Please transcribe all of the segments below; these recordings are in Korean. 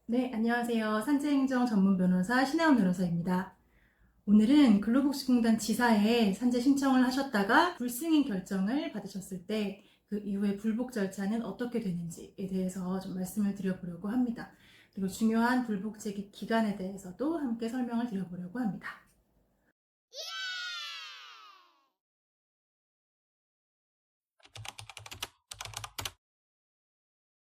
네, 안녕하세요. 산재행정 전문 변호사 신혜원 변호사입니다. 오늘은 근로복지공단 지사에 산재 신청을 하셨다가 불승인 결정을 받으셨을 때 그 이후에 불복 절차는 어떻게 되는지에 대해서 좀 말씀을 드려보려고 합니다. 그리고 중요한 불복 제기 기간에 대해서도 함께 설명을 드려보려고 합니다.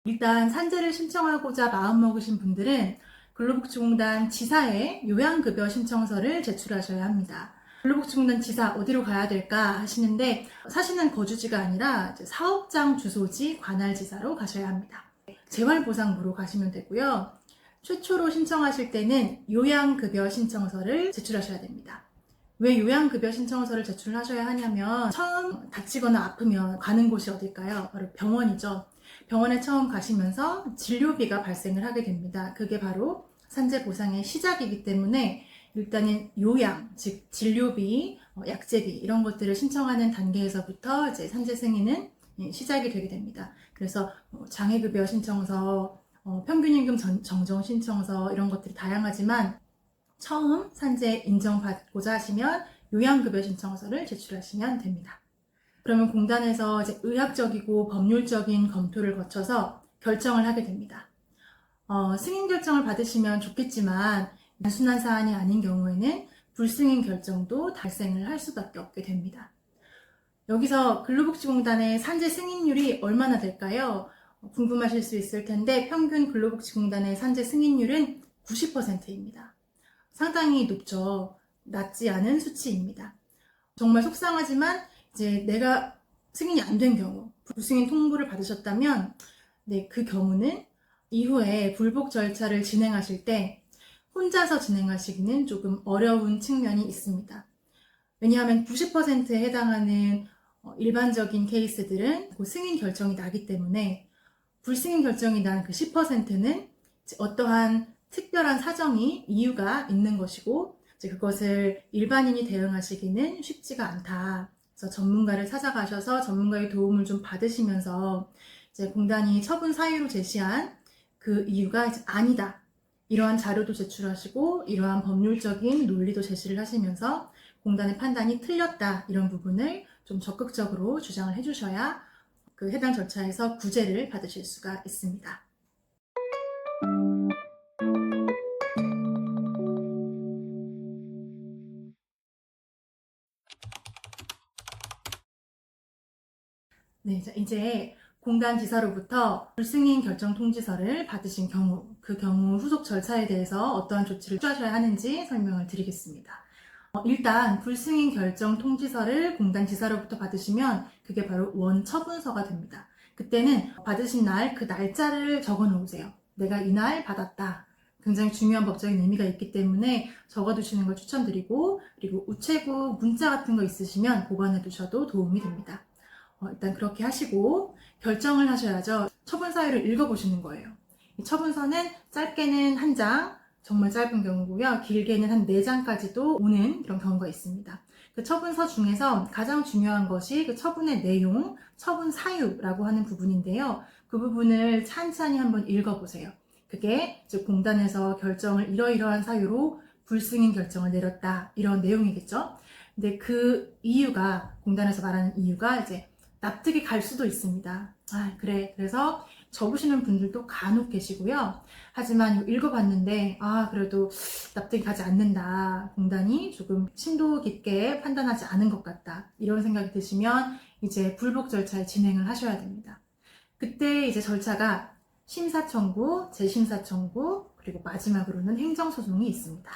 일단 산재를 신청하고자 마음먹으신 분들은 근로복지공단 지사에 요양급여 신청서를 제출하셔야 합니다. 근로복지공단 지사 어디로 가야 될까 하시는데 사시는 거주지가 아니라 사업장 주소지 관할지사로 가셔야 합니다. 재활보상부로 가시면 되고요. 최초로 신청하실 때는 요양급여 신청서를 제출하셔야 됩니다. 왜 요양급여 신청서를 제출하셔야 하냐면 처음 다치거나 아프면 가는 곳이 어딜까요? 바로 병원이죠. 병원에 처음 가시면서 진료비가 발생을 하게 됩니다. 그게 바로 산재 보상의 시작이기 때문에 일단은 요양, 즉 진료비, 약제비 이런 것들을 신청하는 단계에서부터 이제 산재 승인은 시작이 되게 됩니다. 그래서 장애급여 신청서, 평균임금 정정 신청서 이런 것들이 다양하지만 처음 산재 인정받고자 하시면 요양급여 신청서를 제출하시면 됩니다. 그러면 공단에서 이제 의학적이고 법률적인 검토를 거쳐서 결정을 하게 됩니다. 승인 결정을 받으시면 좋겠지만 단순한 사안이 아닌 경우에는 불승인 결정도 발생을 할 수밖에 없게 됩니다. 여기서 근로복지공단의 산재 승인율이 얼마나 될까요? 궁금하실 수 있을 텐데 평균 근로복지공단의 산재 승인율은 90%입니다. 상당히 높죠. 낮지 않은 수치입니다. 정말 속상하지만 이제 내가 승인이 안 된 경우, 불승인 통보를 받으셨다면 네, 그 경우는 이후에 불복 절차를 진행하실 때 혼자서 진행하시기는 조금 어려운 측면이 있습니다. 왜냐하면 90%에 해당하는 일반적인 케이스들은 그 승인 결정이 나기 때문에 불승인 결정이 난 그 10%는 어떠한 특별한 사정이 이유가 있는 것이고 그것을 일반인이 대응하시기는 쉽지가 않다. 그래서 전문가를 찾아가셔서 전문가의 도움을 좀 받으시면서 이제 공단이 처분 사유로 제시한 그 이유가 이제 아니다. 이러한 자료도 제출하시고 이러한 법률적인 논리도 제시를 하시면서 공단의 판단이 틀렸다. 이런 부분을 좀 적극적으로 주장을 해주셔야 그 해당 절차에서 구제를 받으실 수가 있습니다. 네, 이제 공단 지사로부터 불승인 결정 통지서를 받으신 경우, 그 경우 후속 절차에 대해서 어떠한 조치를 취하셔야 하는지 설명을 드리겠습니다. 일단 불승인 결정 통지서를 공단 지사로부터 받으시면 그게 바로 원처분서가 됩니다. 그때는 받으신 날 그 날짜를 적어 놓으세요. 내가 이날 받았다. 굉장히 중요한 법적인 의미가 있기 때문에 적어두시는 걸 추천드리고 그리고 우체국 문자 같은 거 있으시면 보관해 두셔도 도움이 됩니다. 일단 그렇게 하시고 결정을 하셔야죠. 처분 사유를 읽어보시는 거예요. 이 처분서는 짧게는 한 장, 정말 짧은 경우고요. 길게는 한 4장까지도 오는 그런 경우가 있습니다. 그 처분서 중에서 가장 중요한 것이 그 처분의 내용, 처분 사유라고 하는 부분인데요. 그 부분을 찬찬히 한번 읽어보세요. 그게 즉 공단에서 결정을 이러이러한 사유로 불승인 결정을 내렸다. 이런 내용이겠죠. 근데 그 이유가 공단에서 말하는 이유가 이제 납득이 갈 수도 있습니다. 그래. 그래서 적으시는 분들도 간혹 계시고요. 하지만 읽어봤는데, 그래도 납득이 가지 않는다. 공단이 조금 심도 깊게 판단하지 않은 것 같다. 이런 생각이 드시면 이제 불복 절차에 진행을 하셔야 됩니다. 그때 이제 절차가 심사청구, 재심사청구, 그리고 마지막으로는 행정소송이 있습니다.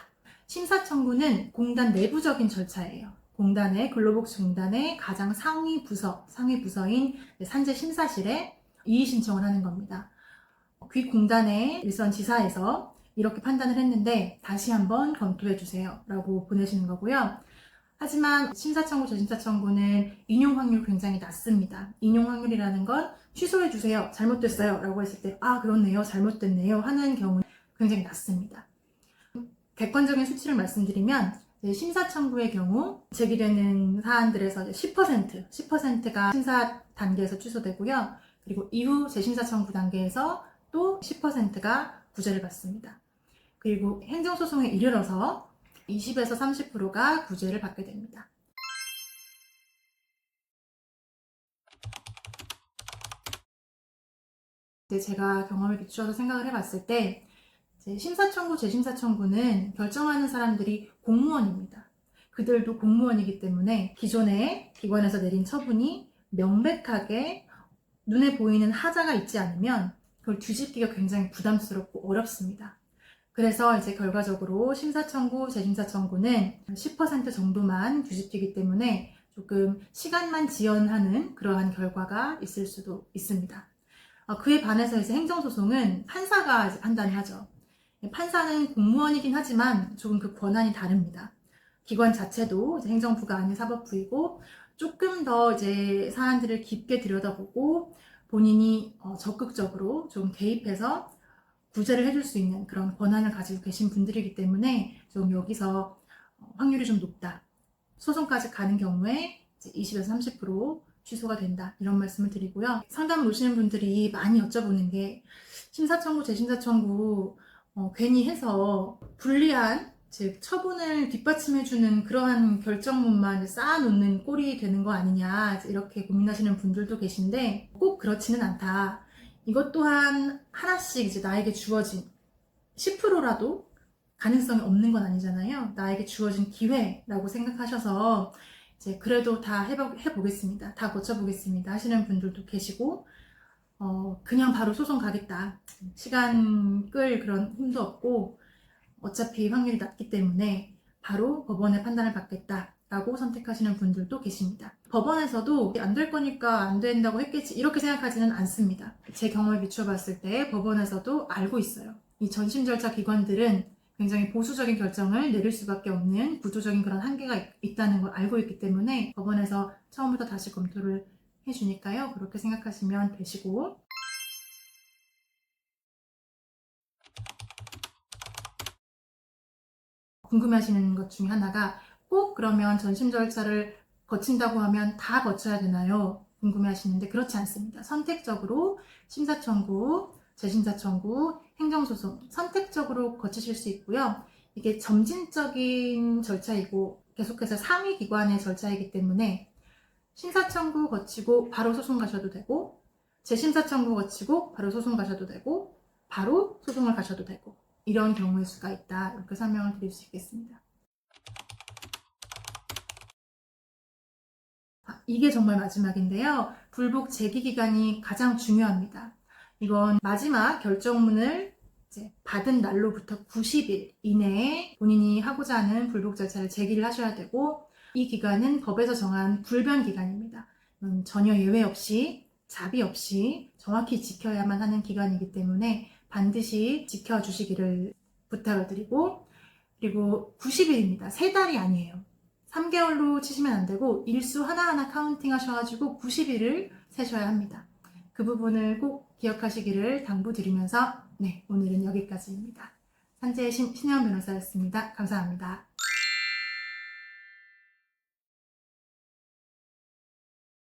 심사청구는 공단 내부적인 절차예요. 공단의 근로복지공단의 가장 상위 부서인 산재심사실에 이의 신청을 하는 겁니다. 그 공단의 일선 지사에서 이렇게 판단을 했는데 다시 한번 검토해 주세요 라고 보내시는 거고요. 하지만 심사청구, 재심사청구는 인용 확률이 굉장히 낮습니다. 인용 확률이라는 건 취소해 주세요, 잘못됐어요 라고 했을 때 그렇네요, 잘못됐네요 하는 경우는 굉장히 낮습니다. 객관적인 수치를 말씀드리면 심사 청구의 경우 제기되는 사안들에서 10%가 심사 단계에서 취소되고요. 그리고 이후 재심사 청구 단계에서 또 10%가 구제를 받습니다. 그리고 행정소송에 이르러서 20에서 30%가 구제를 받게 됩니다. 제가 경험에 비추어서 생각을 해봤을 때 심사청구, 재심사청구는 결정하는 사람들이 공무원입니다. 그들도 공무원이기 때문에 기존의 기관에서 내린 처분이 명백하게 눈에 보이는 하자가 있지 않으면 그걸 뒤집기가 굉장히 부담스럽고 어렵습니다. 그래서 이제 결과적으로 심사청구, 재심사청구는 10% 정도만 뒤집히기 때문에 조금 시간만 지연하는 그러한 결과가 있을 수도 있습니다. 그에 반해서 이제 행정소송은 판사가 이제 판단을 하죠. 판사는 공무원이긴 하지만 조금 그 권한이 다릅니다. 기관 자체도 이제 행정부가 아닌 사법부이고 조금 더 이제 사안들을 깊게 들여다보고 본인이 적극적으로 좀 개입해서 구제를 해줄 수 있는 그런 권한을 가지고 계신 분들이기 때문에 좀 여기서 확률이 좀 높다. 소송까지 가는 경우에 이제 20에서 30% 취소가 된다. 이런 말씀을 드리고요. 상담을 오시는 분들이 많이 여쭤보는 게 심사청구, 재심사청구 괜히 해서 불리한 즉 처분을 뒷받침해주는 그러한 결정문만 쌓아놓는 꼴이 되는 거 아니냐 이렇게 고민하시는 분들도 계신데 꼭 그렇지는 않다. 이것 또한 하나씩 이제 나에게 주어진 10%라도 가능성이 없는 건 아니잖아요. 나에게 주어진 기회라고 생각하셔서 이제 그래도 다 해보겠습니다. 다 거쳐보겠습니다. 하시는 분들도 계시고 그냥 바로 소송 가겠다. 시간 끌 그런 힘도 없고 어차피 확률이 낮기 때문에 바로 법원의 판단을 받겠다라고 선택하시는 분들도 계십니다. 법원에서도 안 될 거니까 안 된다고 했겠지 이렇게 생각하지는 않습니다. 제 경험에 비추어 봤을 때 법원에서도 알고 있어요. 이 전심 절차 기관들은 굉장히 보수적인 결정을 내릴 수밖에 없는 구조적인 그런 한계가 있다는 걸 알고 있기 때문에 법원에서 처음부터 다시 검토를 해주니까요. 그렇게 생각하시면 되시고, 궁금해하시는 것 중에 하나가 꼭 그러면 전심 절차를 거친다고 하면 다 거쳐야 되나요? 궁금해하시는데 그렇지 않습니다. 선택적으로 심사청구, 재심사청구, 행정소송 선택적으로 거치실 수 있고요. 이게 점진적인 절차이고 계속해서 상위 기관의 절차이기 때문에 심사청구 거치고 바로 소송 가셔도 되고 재심사청구 거치고 바로 소송 가셔도 되고 바로 소송을 가셔도 되고 이런 경우의 수가 있다. 이렇게 설명을 드릴 수 있겠습니다. 이게 정말 마지막인데요. 불복 제기 기간이 가장 중요합니다. 이건 마지막 결정문을 이제 받은 날로부터 90일 이내에 본인이 하고자 하는 불복 절차를 제기를 하셔야 되고 이 기간은 법에서 정한 불변 기간입니다. 전혀 예외 없이 자비 없이 정확히 지켜야만 하는 기간이기 때문에 반드시 지켜주시기를 부탁을 드리고 그리고 90일입니다. 3달이 아니에요. 3개월로 치시면 안 되고 일수 하나하나 카운팅 하셔가지고 90일을 세셔야 합니다. 그 부분을 꼭 기억하시기를 당부드리면서 오늘은 여기까지입니다. 산재의 신혜원 변호사였습니다. 감사합니다.